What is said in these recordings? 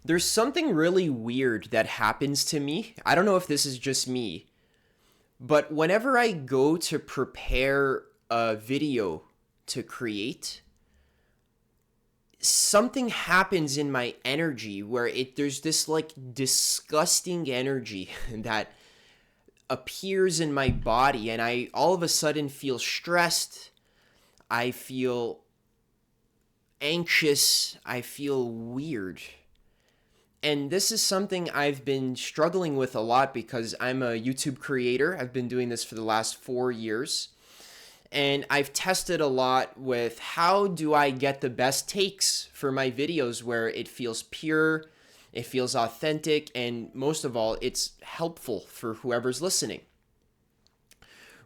There's something really weird that happens to me. I don't know if this is just me, but whenever I go to prepare a video to create, something happens in my energy where there's this like disgusting energy that appears in my body, and I all of a sudden feel stressed. I feel anxious. I feel weird. And this is something I've been struggling with a lot because I'm a YouTube creator. I've been doing this for the last 4 years. And I've tested a lot with how do I get the best takes for my videos where it feels pure, it feels authentic, and most of all, it's helpful for whoever's listening.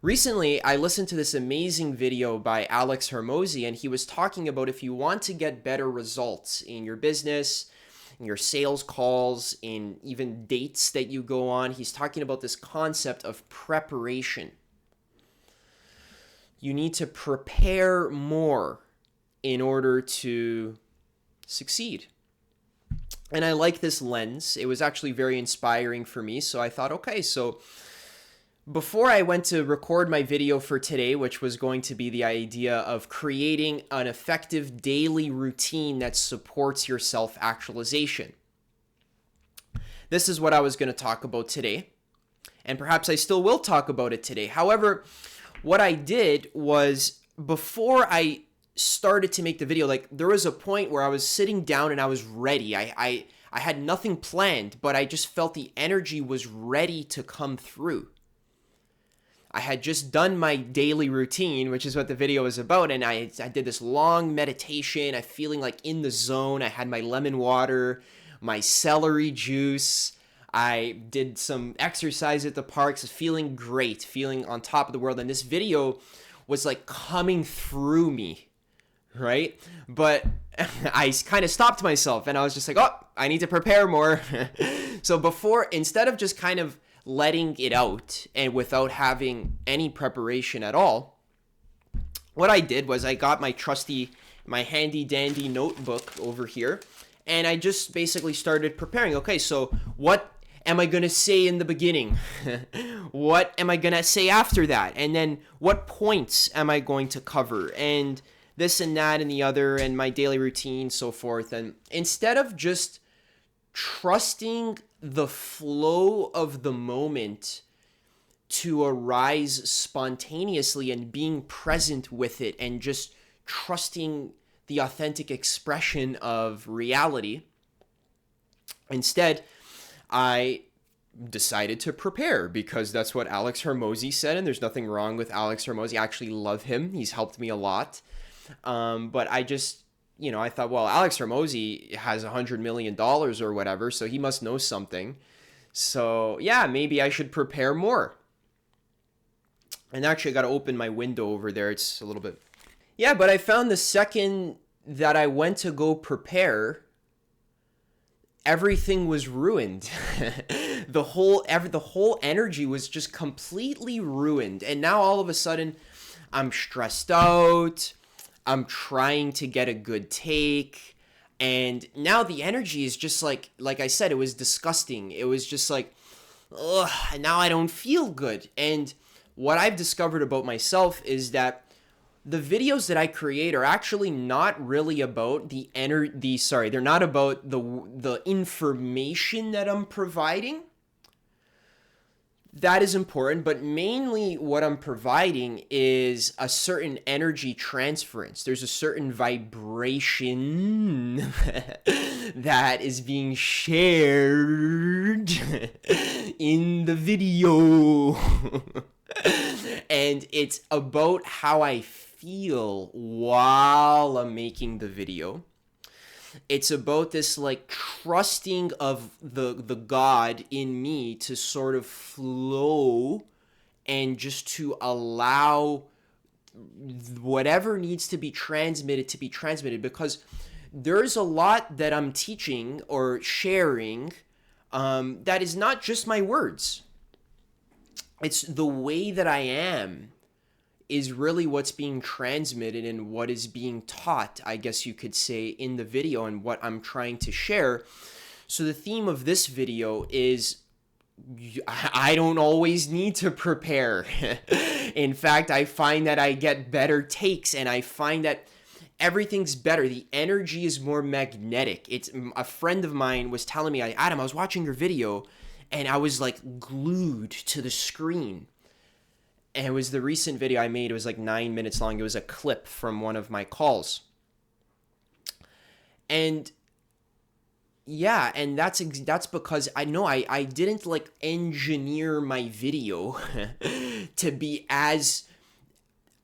Recently, I listened to this amazing video by Alex Hermosi, and he was talking about if you want to get better results in your business, in your sales calls, in even dates that you go on, he's talking about this concept of preparation. You need to prepare more in order to succeed. And I like this lens. It was actually very inspiring for me. So I thought, okay, so before I went to record my video for today, which was going to be the idea of creating an effective daily routine that supports your self-actualization. This is what I was going to talk about today. And perhaps I still will talk about it today. However, what I did was before I started to make the video, like there was a point where I was sitting down and I was ready. I had nothing planned, but I just felt the energy was ready to come through. I had just done my daily routine, which is what the video is about, and I did this long meditation. I'm feeling like in the zone. I had my lemon water, my celery juice. I did some exercise at the parks, feeling great, feeling on top of the world. And this video was like coming through me, right? But I kind of stopped myself and I was just like, oh, I need to prepare more. So instead of just kind of letting it out and without having any preparation at all, what I did was I got my handy dandy notebook over here, and I just basically started preparing. Okay, so what am I going to say in the beginning? What am I going to say after that? And then what points am I going to cover? And this and that and the other, and my daily routine, so forth. And instead of just trusting the flow of the moment to arise spontaneously and being present with it and just trusting the authentic expression of reality, instead, I decided to prepare because that's what Alex Hermosi said, and there's nothing wrong with Alex Hermosi. I actually love him. He's helped me a lot. But I just, I thought, well, Alex Hermosi has $100 million or whatever, so he must know something. So yeah, maybe I should prepare more. And actually, I got to open my window over there. It's a little bit. Yeah, but I found the second that I went to go prepare, everything was ruined. The whole energy was just completely ruined. And now all of a sudden, I'm stressed out. I'm trying to get a good take. And now the energy is just like I said, it was disgusting. It was just like, ugh, and now I don't feel good. And what I've discovered about myself is that the videos that I create are actually not really about they're not about the information that I'm providing. That is important, but mainly what I'm providing is a certain energy transference. There's a certain vibration that is being shared in the video. And it's about how I feel while I'm making the video. It's about this like trusting of the God in me to sort of flow and just to allow whatever needs to be transmitted, because there's a lot that I'm teaching or sharing that is not just my words. It's the way that I am is really what's being transmitted and what is being taught, I guess you could say, in the video and what I'm trying to share. So the theme of this video is I don't always need to prepare. In fact, I find that I get better takes, and I find that everything's better. The energy is more magnetic. It's a friend of mine was telling me, Adam, I was watching your video and I was like glued to the screen. And it was the recent video I made. It was like 9 minutes long. It was a clip from one of my calls. And yeah, and that's because I know I didn't like engineer my video to be as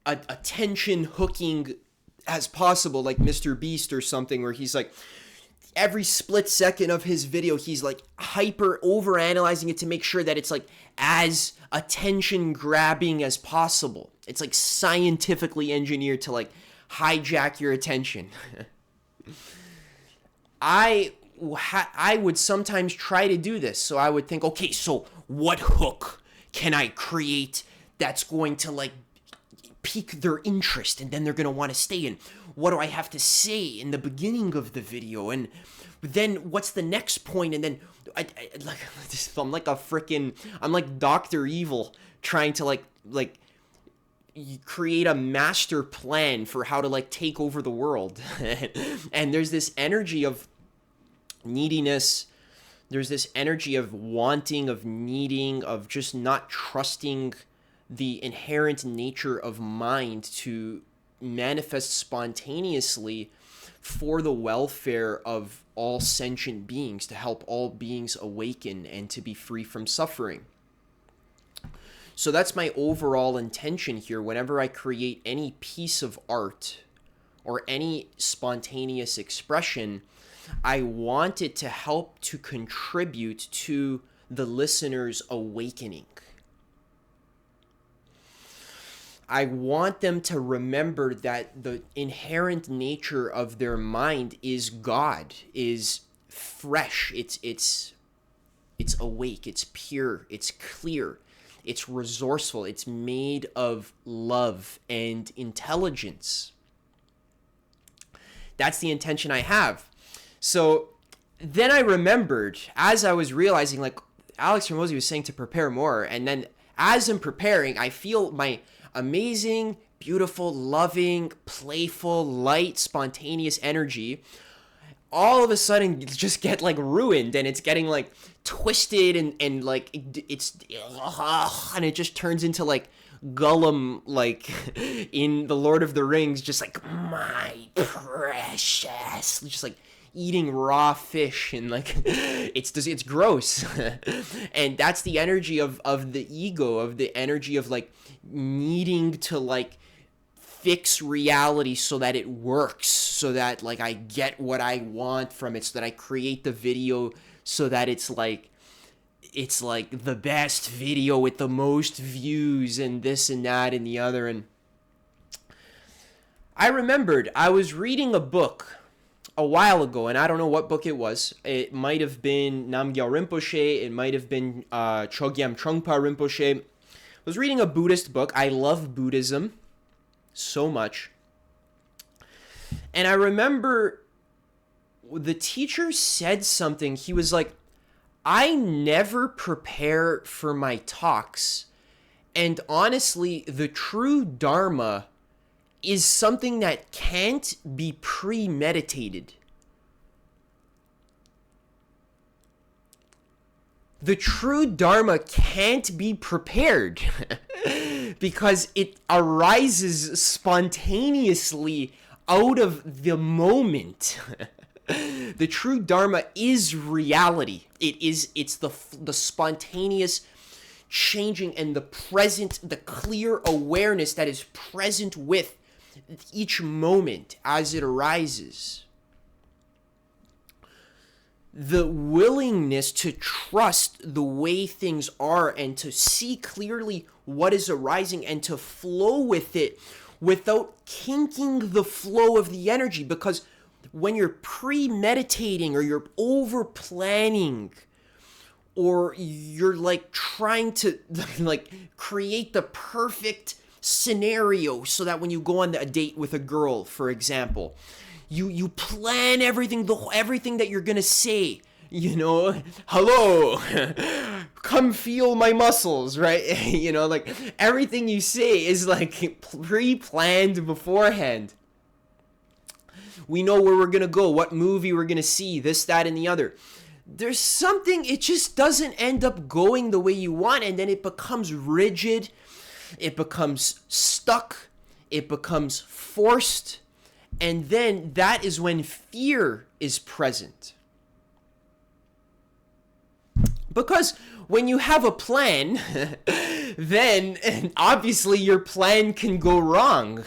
attention hooking as possible, like Mr. Beast or something, where he's like every split second of his video he's like hyper over analyzing it to make sure that it's like as attention grabbing as possible. It's like scientifically engineered to like hijack your attention. I would sometimes try to do this. So I would think, okay, so what hook can I create that's going to like pique their interest and then they're going to want to stay in? What do I have to say in the beginning of the video? And then what's the next point? And then I'm like Dr. Evil trying to like create a master plan for how to like take over the world. And there's this energy of neediness. There's this energy of wanting, of needing, of just not trusting the inherent nature of mind to manifest spontaneously for the welfare of all sentient beings, to help all beings awaken and to be free from suffering. So that's my overall intention here. Whenever I create any piece of art or any spontaneous expression, I want it to help to contribute to the listener's awakening. I want them to remember that the inherent nature of their mind is God, is fresh, it's awake, it's pure, it's clear, it's resourceful, it's made of love and intelligence. That's the intention I have. So then I remembered, as I was realizing, like Alex Hormozi was saying to prepare more, and then as I'm preparing, I feel my amazing, beautiful, loving, playful, light, spontaneous energy all of a sudden just get like ruined, and it's getting like twisted and like it's and it just turns into like Gollum, like in the Lord of the Rings, just like my precious, just like eating raw fish, and like it's gross. And that's the energy of the ego, of the energy of like needing to like fix reality so that it works, so that like I get what I want from it, so that I create the video so that it's like the best video with the most views and this and that and the other. And I remembered I was reading a book a while ago, and I don't know what book it was. It might have been Namgyal Rinpoche, it might have been Chogyam Trungpa Rinpoche. I was reading a Buddhist book. I love Buddhism so much. And I remember the teacher said something. He was like, I never prepare for my talks. And honestly, the true Dharma is something that can't be premeditated. The true Dharma can't be prepared because it arises spontaneously out of the moment. The true Dharma is reality. It's the spontaneous changing and the present, the clear awareness that is present with each moment as it arises. The willingness to trust the way things are and to see clearly what is arising and to flow with it without kinking the flow of the energy. Because when you're premeditating or you're over planning, or you're like trying to like create the perfect scenario so that when you go on a date with a girl, for example, you plan everything that you're gonna say hello, come feel my muscles, right? Like everything you say is like pre-planned beforehand. We know where we're going to go, what movie we're going to see, this, that, and the other. There's something, it just doesn't end up going the way you want, and then it becomes rigid, it becomes stuck, it becomes forced, and then that is when fear is present. Because when you have a plan, then obviously your plan can go wrong.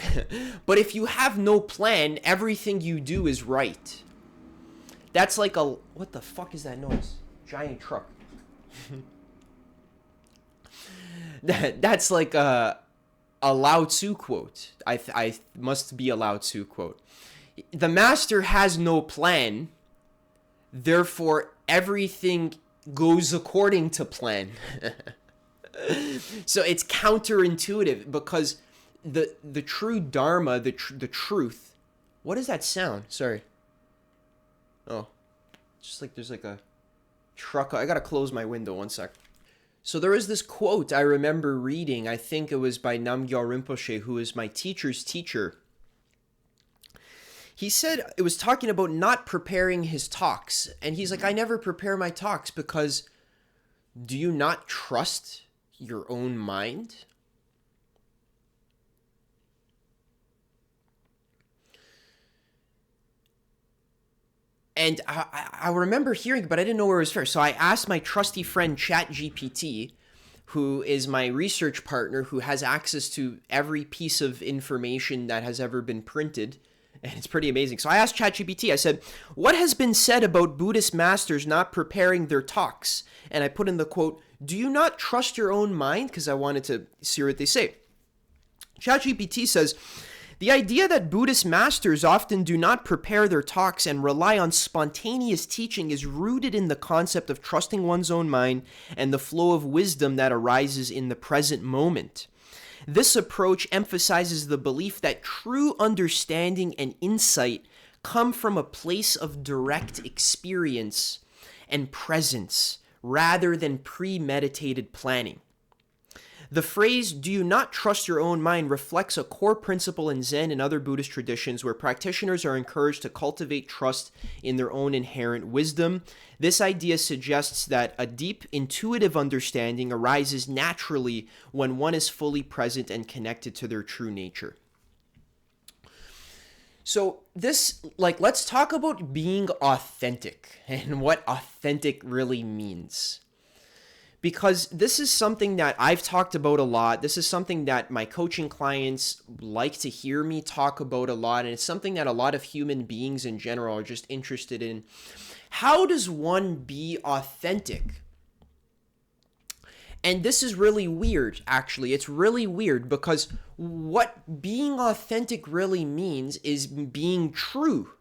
But if you have no plan, everything you do is right. That's like what the fuck is that noise? Giant truck. That's like a Lao Tzu quote. I must be a Lao Tzu quote. The master has no plan, therefore everything goes according to plan. So it's counterintuitive because the true Dharma, the truth. What is that sound? Sorry. Oh, just like there's like a truck. I gotta close my window 1 sec. So there is this quote I remember reading. I think it was by Namgyal Rinpoche, who is my teacher's teacher. He said it was talking about not preparing his talks. And he's like, I never prepare my talks because do you not trust your own mind? And I remember hearing, but I didn't know where it was first. So I asked my trusty friend ChatGPT, who is my research partner, who has access to every piece of information that has ever been printed. And it's pretty amazing. So I asked ChatGPT, I said, what has been said about Buddhist masters not preparing their talks? And I put in the quote, do you not trust your own mind? Because I wanted to see what they say. ChatGPT says, the idea that Buddhist masters often do not prepare their talks and rely on spontaneous teaching is rooted in the concept of trusting one's own mind and the flow of wisdom that arises in the present moment. This approach emphasizes the belief that true understanding and insight come from a place of direct experience and presence rather than premeditated planning. The phrase, do you not trust your own mind, reflects a core principle in Zen and other Buddhist traditions where practitioners are encouraged to cultivate trust in their own inherent wisdom. This idea suggests that a deep, intuitive understanding arises naturally when one is fully present and connected to their true nature. So let's talk about being authentic and what authentic really means. Because this is something that I've talked about a lot. This is something that my coaching clients like to hear me talk about a lot. And it's something that a lot of human beings in general are just interested in. How does one be authentic? And this is really weird, actually. It's really weird because what being authentic really means is being true.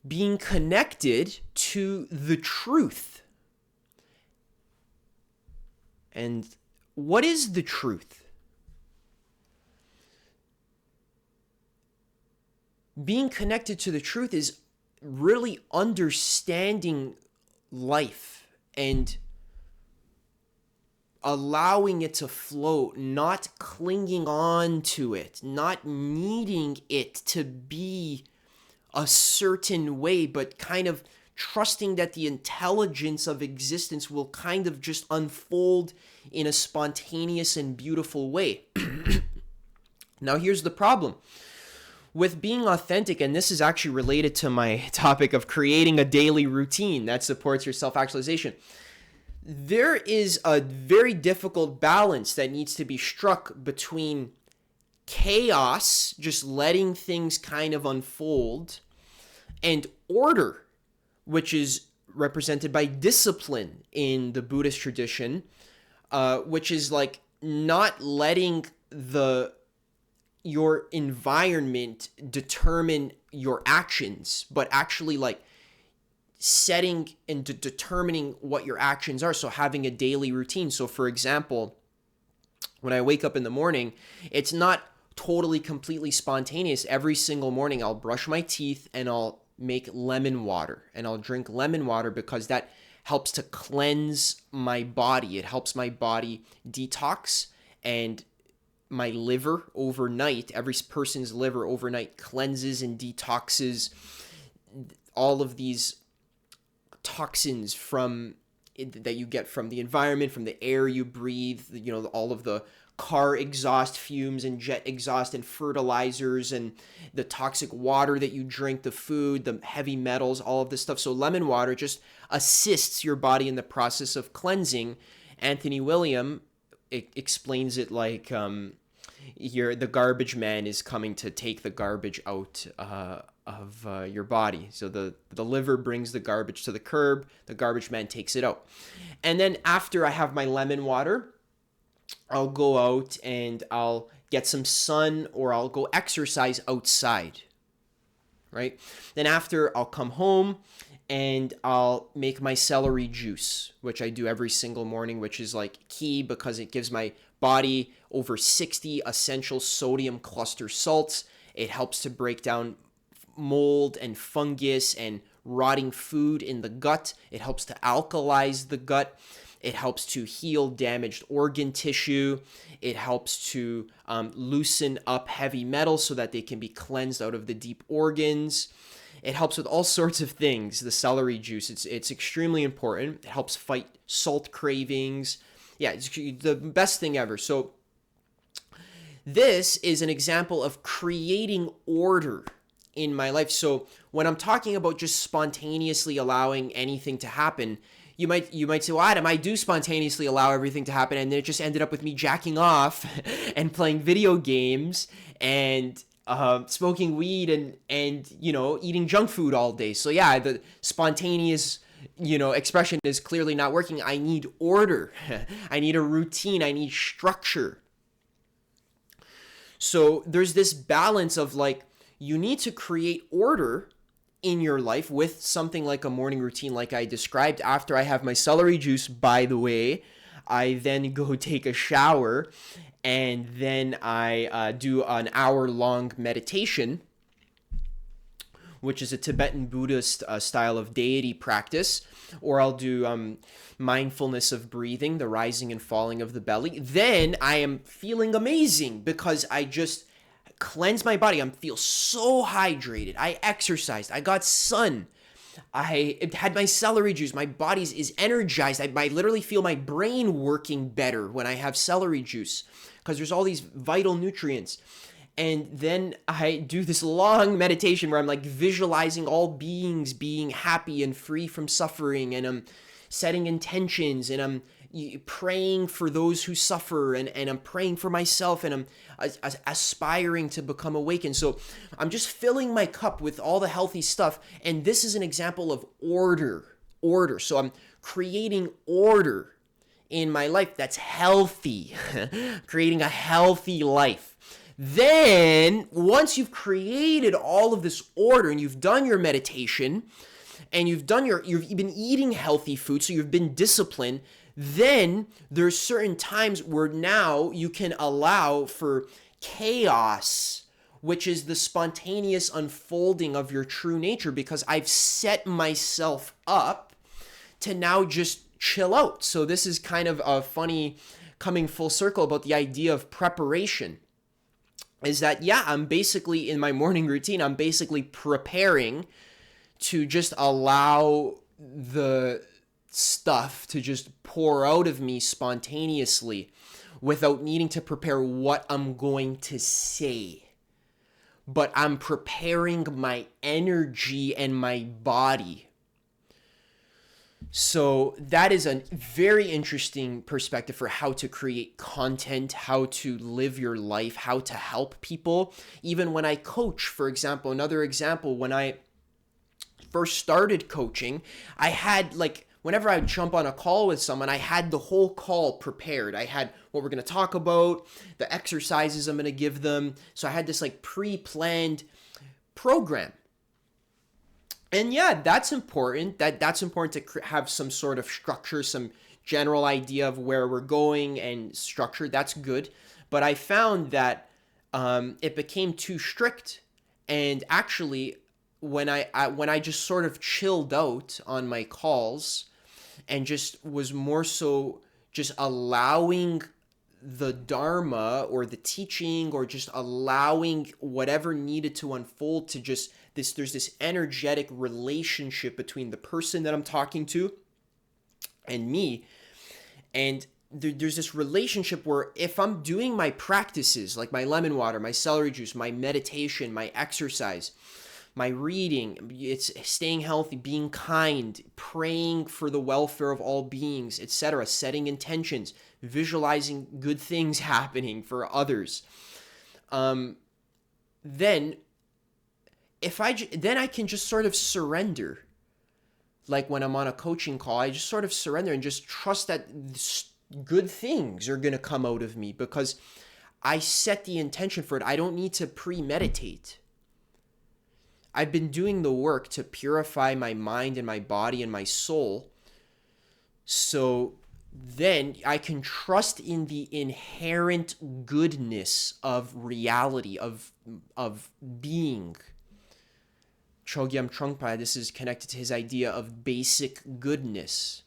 Being connected to the truth. And what is the truth? Being connected to the truth is really understanding life and allowing it to flow, not clinging on to it, not needing it to be a certain way, but kind of trusting that the intelligence of existence will kind of just unfold in a spontaneous and beautiful way. Now, here's the problem. With being authentic, and this is actually related to my topic of creating a daily routine that supports your self-actualization, there is a very difficult balance that needs to be struck between chaos, just letting things kind of unfold, and order, which is represented by discipline in the Buddhist tradition, which is like not letting your environment determine your actions, but actually like setting and determining what your actions are. So having a daily routine. So for example, when I wake up in the morning, it's not totally completely spontaneous. Every single morning I'll brush my teeth and I'll make lemon water, and I'll drink lemon water because that helps to cleanse my body. It helps my body detox, and my liver overnight, every person's liver overnight cleanses and detoxes all of these toxins from that you get from the environment, from the air you breathe, all of the car exhaust fumes and jet exhaust and fertilizers and the toxic water that you drink, the food, the heavy metals, all of this stuff. So lemon water just assists your body in the process of cleansing. Anthony William explains it like the garbage man is coming to take the garbage out of your body. So the liver brings the garbage to the curb, the garbage man takes it out. And then after I have my lemon water, I'll go out and I'll get some sun, or I'll go exercise outside, right? Then after, I'll come home and I'll make my celery juice, which I do every single morning, which is like key because it gives my body over 60 essential sodium cluster salts. It helps to break down mold and fungus and rotting food in the gut. It helps to alkalize the gut. It helps to heal damaged organ tissue. It helps to loosen up heavy metals so that they can be cleansed out of the deep organs. It helps with all sorts of things, the celery juice. It's extremely important. It helps fight salt cravings. Yeah, it's the best thing ever. So this is an example of creating order in my life. So when I'm talking about just spontaneously allowing anything to happen, you might say, well, Adam, I do spontaneously allow everything to happen, and then it just ended up with me jacking off and playing video games and smoking weed and eating junk food all day. So yeah, the spontaneous expression is clearly not working. I need order. I need a routine. I need structure. So there's this balance of like, you need to create order in your life with something like a morning routine like I described. After I have my celery juice, by the way, I then go take a shower, and then I do an hour-long meditation, which is a Tibetan Buddhist style of deity practice, or I'll do mindfulness of breathing, the rising and falling of the belly. Then I am feeling amazing because I just cleanse my body. I feel so hydrated. I exercised. I got sun. I had my celery juice. My body is energized. I literally feel my brain working better when I have celery juice because there's all these vital nutrients. And then I do this long meditation where I'm like visualizing all beings being happy and free from suffering, and I'm setting intentions, and I'm praying for those who suffer, and I'm praying for myself, and I'm aspiring to become awakened. So I'm just filling my cup with all the healthy stuff, and this is an example of order. So I'm creating order in my life that's healthy, creating a healthy life. Then, once you've created all of this order and you've done your meditation and you've been eating healthy food, so you've been disciplined, then there's certain times where now you can allow for chaos, which is the spontaneous unfolding of your true nature, because I've set myself up to now just chill out. So this is kind of a funny coming full circle about the idea of preparation. Is that, yeah, I'm basically in my morning routine, I'm basically preparing to just allow the stuff to just pour out of me spontaneously without needing to prepare what I'm going to say. But I'm preparing my energy and my body. So that is a very interesting perspective for how to create content, how to live your life, how to help people. Even when I coach, for example, another example, when I first started coaching, I had whenever I would jump on a call with someone, I had the whole call prepared. I had what we're going to talk about, the exercises I'm going to give them. So I had this pre-planned program. And yeah, that's important. That's important to have some sort of structure, some general idea of where we're going and structure. That's good. But I found that it became too strict. And actually, when I just sort of chilled out on my calls and just was more so just allowing the dharma or the teaching or just allowing whatever needed to unfold to just there's this energetic relationship between the person that I'm talking to and me. And there's this relationship where if I'm doing my practices like my lemon water, my celery juice, my meditation, my exercise, my reading, it's staying healthy, being kind, praying for the welfare of all beings, etc., setting intentions, visualizing good things happening for others. Then I can just sort of surrender. Like when I'm on a coaching call, I just sort of surrender and just trust that good things are going to come out of me because I set the intention for it. I don't need to premeditate. I've been doing the work to purify my mind and my body and my soul. So then I can trust in the inherent goodness of reality, of being. Chogyam Trungpa, this is connected to his idea of basic goodness.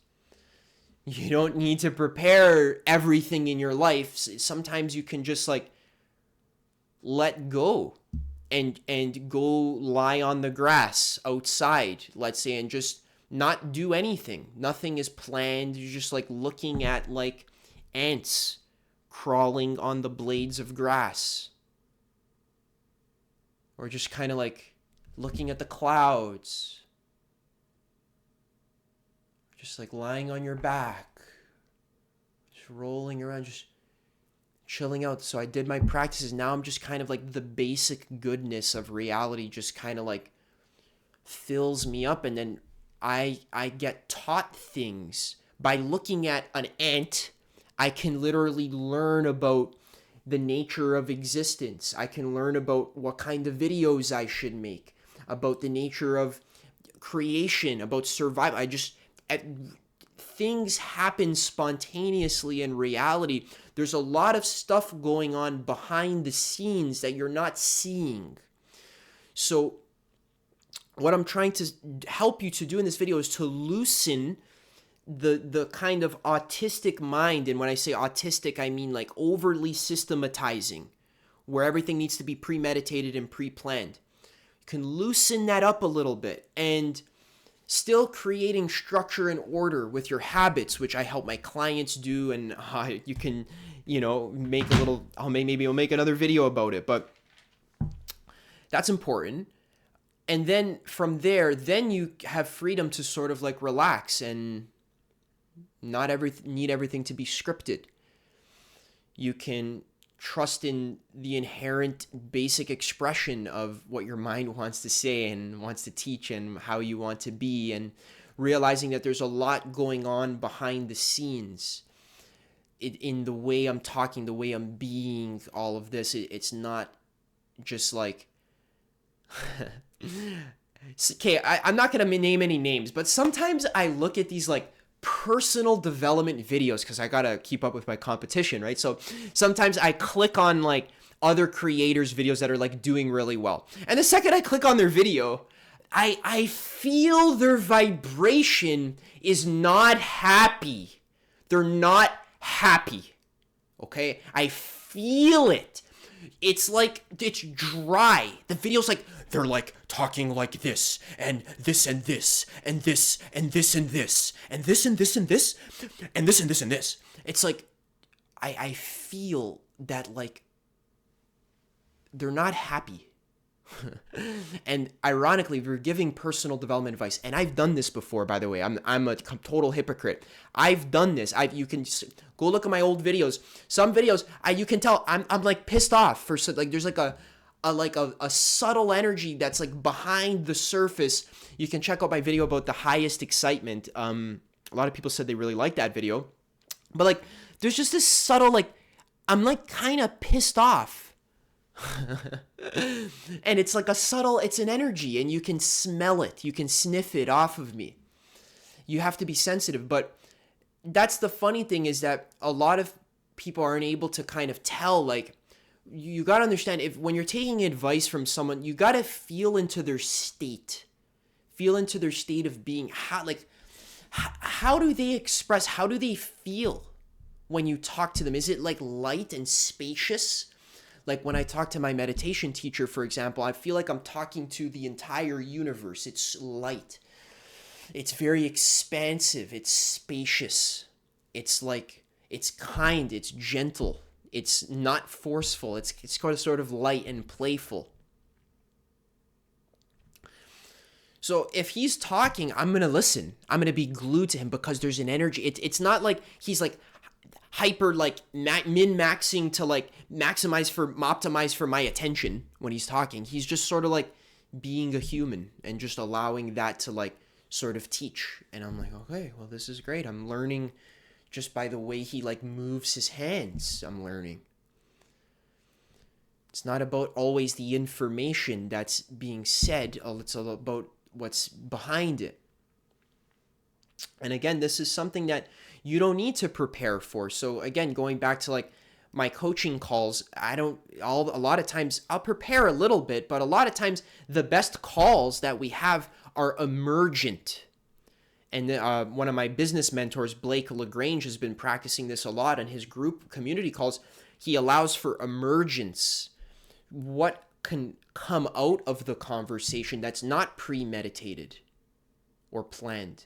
You don't need to prepare everything in your life. Sometimes you can just like let go and go lie on the grass outside, let's say, and just not do anything. Nothing is planned. You're just like looking at like ants crawling on the blades of grass. Or just kind of like looking at the clouds. Just like lying on your back. Just rolling around, just chilling out. So I did my practices. Now I'm just kind of like the basic goodness of reality just kind of like fills me up. And then I get taught things. By looking at an ant, I can literally learn about the nature of existence. I can learn about what kind of videos I should make, about the nature of creation, about survival. Things happen spontaneously in reality. There's a lot of stuff going on behind the scenes that you're not seeing. So what I'm trying to help you to do in this video is to loosen the kind of autistic mind. And when I say autistic, I mean like overly systematizing, where everything needs to be premeditated and pre-planned. You can loosen that up a little bit and still creating structure and order with your habits, which I help my clients do. And you can, make a little, maybe I'll make another video about it, but that's important. And then from there, then you have freedom to sort of like relax and not need everything to be scripted. You can trust in the inherent basic expression of what your mind wants to say and wants to teach and how you want to be, and realizing that there's a lot going on behind the scenes in the way I'm talking, the way I'm being, all of this. It's not just like... Okay, I'm not going to name any names, but sometimes I look at these like personal development videos because I got to keep up with my competition, right? So sometimes I click on like other creators' videos that are like doing really well. And the second I click on their video, I feel their vibration is not happy. They're not happy. Okay? I feel it. It's like, it's dry. The video's like, they're like talking like this, and this, and this, and this, and this, and this, and this, and this, and this, and this, and this, and this. It's like, I feel that like, they're not happy. And ironically, we're giving personal development advice, and I've done this before, by the way. I'm a total hypocrite. I've done this. You can go look at my old videos. Some videos, you can tell I'm like pissed off for like there's like a subtle energy that's like behind the surface. You can check out my video about the highest excitement. A lot of people said they really liked that video, but like there's just this subtle like I'm like kind of pissed off. And it's like it's an energy, and you can smell it, you can sniff it off of me. You have to be sensitive. But that's the funny thing, is that a lot of people aren't able to kind of tell like you got to understand, if when you're taking advice from someone, you got to feel into their state. Feel into their state of being. How do they express? How do they feel when you talk to them? Is it like light and spacious? Like when I talk to my meditation teacher, for example, I feel like I'm talking to the entire universe. It's light. It's very expansive. It's spacious. It's like, it's kind. It's gentle. It's not forceful. It's sort of light and playful. So if he's talking, I'm going to listen. I'm going to be glued to him because there's an energy. It's not like he's like hyper, like min-maxing to like optimize for my attention when he's talking. He's just sort of like being a human and just allowing that to like sort of teach. And I'm like, okay, well, this is great. I'm learning just by the way he like moves his hands. I'm learning. It's not about always the information that's being said. It's all about what's behind it. And again, this is something that you don't need to prepare for. So again, going back to like my coaching calls, a lot of times I'll prepare a little bit, but a lot of times the best calls that we have are emergent. And one of my business mentors, Blake LaGrange, has been practicing this a lot in his group community calls. He allows for emergence. What can come out of the conversation that's not premeditated or planned.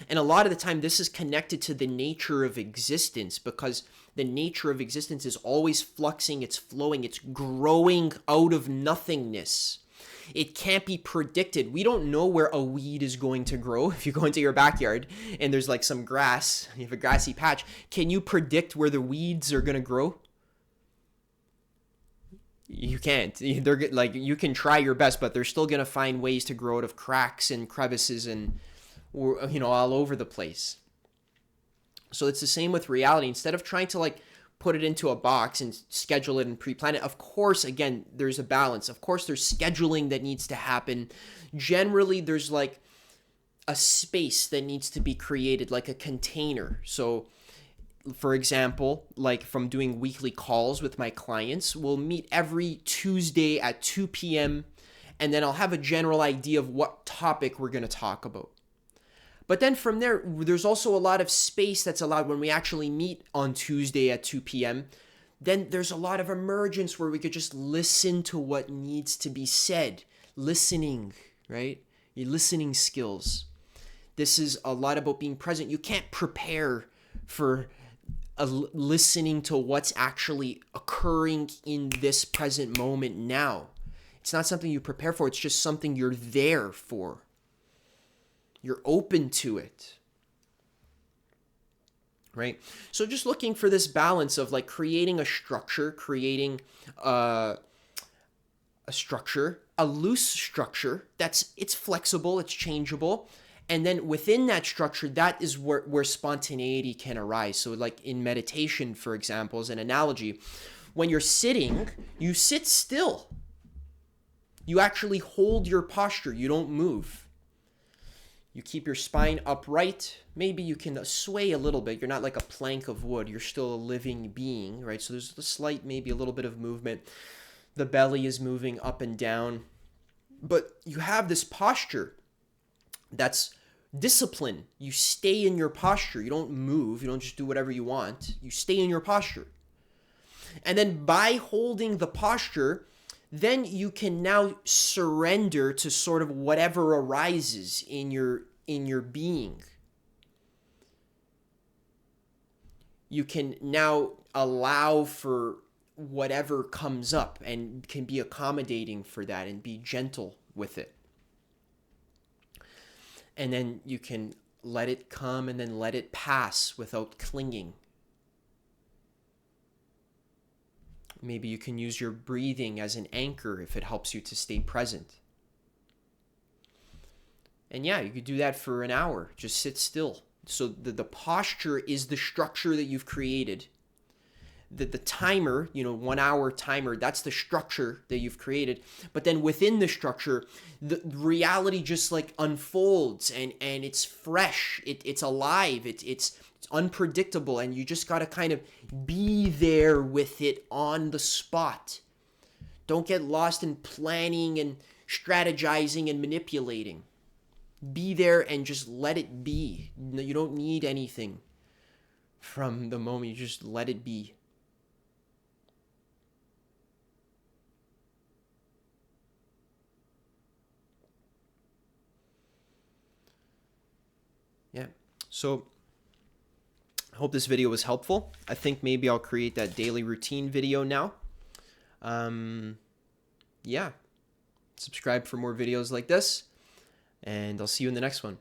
And a lot of the time, this is connected to the nature of existence, because the nature of existence is always fluxing, it's flowing, it's growing out of nothingness. It can't be predicted. We don't know where a weed is going to grow. If you go into your backyard and there's like some grass, you have a grassy patch, can you predict where the weeds are going to grow? You can't. They're like, you can try your best, but they're still going to find ways to grow out of cracks and crevices and, all over the place. So it's the same with reality. Instead of trying to like put it into a box and schedule it and pre-plan it, of course, again, there's a balance. Of course, there's scheduling that needs to happen. Generally, there's like a space that needs to be created, like a container. So for example, like from doing weekly calls with my clients, we'll meet every Tuesday at 2 p.m. and then I'll have a general idea of what topic we're going to talk about. But then from there, there's also a lot of space that's allowed when we actually meet on Tuesday at 2 p.m. Then there's a lot of emergence where we could just listen to what needs to be said. Listening, right? Your listening skills. This is a lot about being present. You can't prepare for listening to what's actually occurring in this present moment now. It's not something you prepare for. It's just something you're there for. You're open to it. Right? So just looking for this balance of like creating a structure, creating a loose structure it's flexible, it's changeable. And then within that structure, that is where spontaneity can arise. So like in meditation, for example, as an analogy, when you're sitting, you sit still. You actually hold your posture. You don't move. You keep your spine upright. Maybe you can sway a little bit. You're not like a plank of wood. You're still a living being, right? So there's a slight, maybe a little bit of movement. The belly is moving up and down. But you have this posture that's discipline. You stay in your posture. You don't move. You don't just do whatever you want. You stay in your posture. And then by holding the posture, then you can now surrender to sort of whatever arises in your being. You can now allow for whatever comes up and can be accommodating for that and be gentle with it. And then you can let it come and then let it pass without clinging. Maybe you can use your breathing as an anchor if it helps you to stay present. And yeah, you could do that for an hour. Just sit still. So the posture is the structure that you've created. the timer, 1 hour timer, that's the structure that you've created. But then within the structure, the reality just like unfolds, and it's fresh, it's alive, it's unpredictable, and you just got to kind of be there with it on the spot. Don't get lost in planning and strategizing and manipulating. Be there and just let it be. You don't need anything from the moment. You just let it be. Yeah. So I hope this video was helpful. I think maybe I'll create that daily routine video now. Yeah. Subscribe for more videos like this, and I'll see you in the next one.